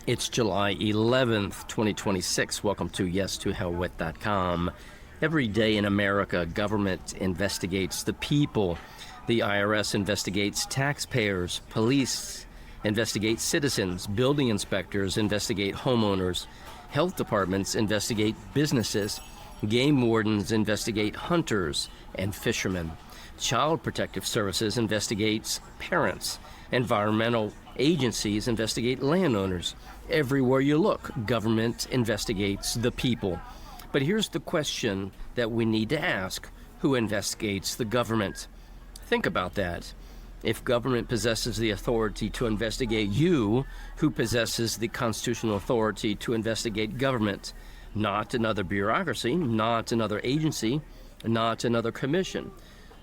It's July 11th, 2026. Welcome to yes2hellwith.com. Every day in America, government investigates the people. The IRS investigates taxpayers. Police investigate citizens. Building inspectors investigate homeowners. Health departments investigate businesses. Game wardens investigate hunters and fishermen. Child Protective Services investigates parents. Environmental agencies investigate landowners. Everywhere you look, government investigates the people. But here's the question that we need to ask: who investigates the government? Think about that. If government possesses the authority to investigate you, who possesses the constitutional authority to investigate government? Not another bureaucracy, not another agency, not another commission,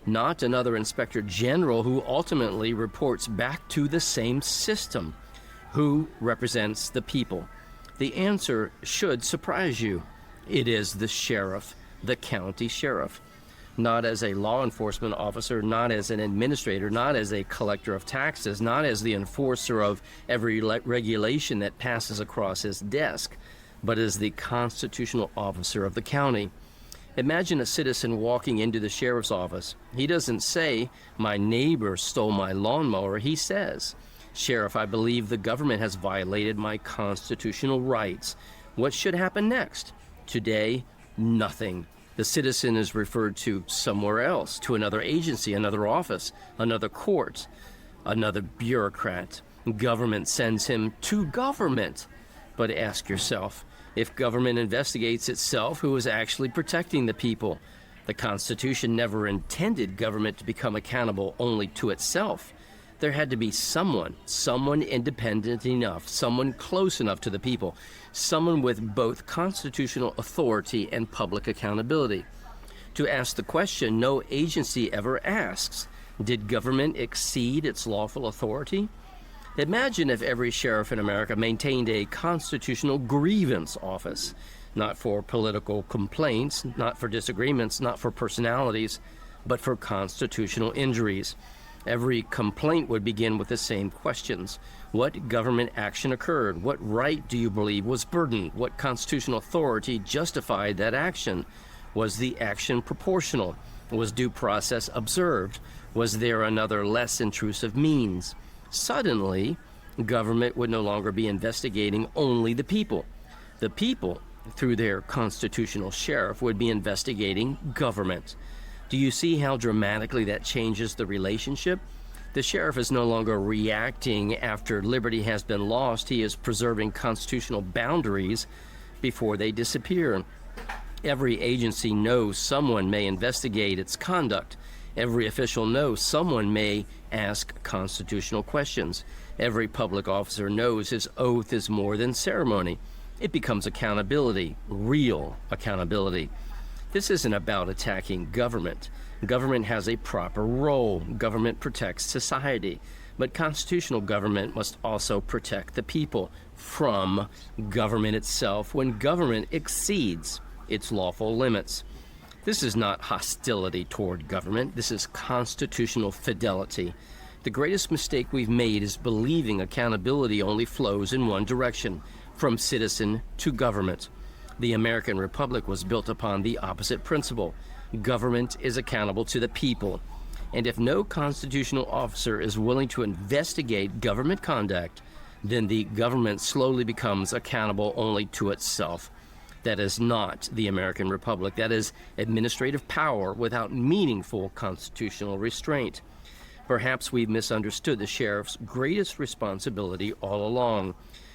not another inspector general who ultimately reports back to the same system. Who represents the people? The answer should surprise you. It is the sheriff, the county sheriff. Not as a law enforcement officer, not as an administrator, not as a collector of taxes, not as the enforcer of every regulation that passes across his desk, but as the constitutional officer of the county. Imagine a citizen walking into the sheriff's office. He doesn't say, "My neighbor stole my lawnmower." He says, "Sheriff, I believe the government has violated my constitutional rights. What should happen next?" Today, nothing. The citizen is referred to somewhere else, to another agency, another office, another court, another bureaucrat. Government sends him to government. But ask yourself, if government investigates itself, who is actually protecting the people? The Constitution never intended government to become accountable only to itself. There had to be someone independent enough, someone close enough to the people, someone with both constitutional authority and public accountability. To ask the question no agency ever asks: did government exceed its lawful authority? Imagine if every sheriff in America maintained a constitutional grievance office, not for political complaints, not for disagreements, not for personalities, but for constitutional injuries. Every complaint would begin with the same questions. What government action occurred? What right do you believe was burdened? What constitutional authority justified that action? Was the action proportional? Was due process observed? Was there another less intrusive means? Suddenly, government would no longer be investigating only the people. The people, through their constitutional sheriff, would be investigating government. Do you see how dramatically that changes the relationship? The sheriff is no longer reacting after liberty has been lost. He is preserving constitutional boundaries before they disappear. Every agency knows someone may investigate its conduct. Every official knows someone may ask constitutional questions. Every public officer knows his oath is more than ceremony. It becomes accountability, real accountability. This isn't about attacking government. Government has a proper role. Government protects society. But constitutional government must also protect the people from government itself when government exceeds its lawful limits. This is not hostility toward government. This is constitutional fidelity. The greatest mistake we've made is believing accountability only flows in one direction, from citizen to government. The American Republic was built upon the opposite principle. Government is accountable to the people. And if no constitutional officer is willing to investigate government conduct, then the government slowly becomes accountable only to itself. That is not the American Republic. That is administrative power without meaningful constitutional restraint. Perhaps we've misunderstood the sheriff's greatest responsibility all along.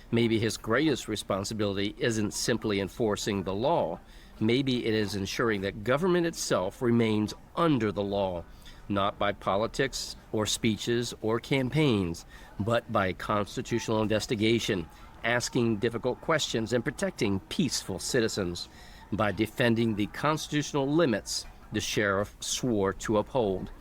Maybe his greatest responsibility isn't simply enforcing the law. Maybe it is ensuring that government itself remains under the law, not by politics or speeches or campaigns, but by constitutional investigation, asking difficult questions and protecting peaceful citizens, by defending the constitutional limits the sheriff swore to uphold.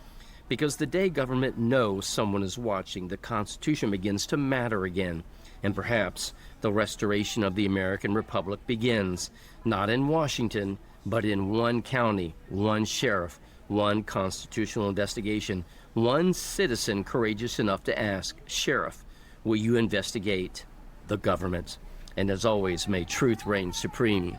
Because the day government knows someone is watching, the Constitution begins to matter again. And perhaps the restoration of the American Republic begins, not in Washington, but in one county, one sheriff, one constitutional investigation, one citizen courageous enough to ask, "Sheriff, will you investigate the government. And as always, may truth reign supreme.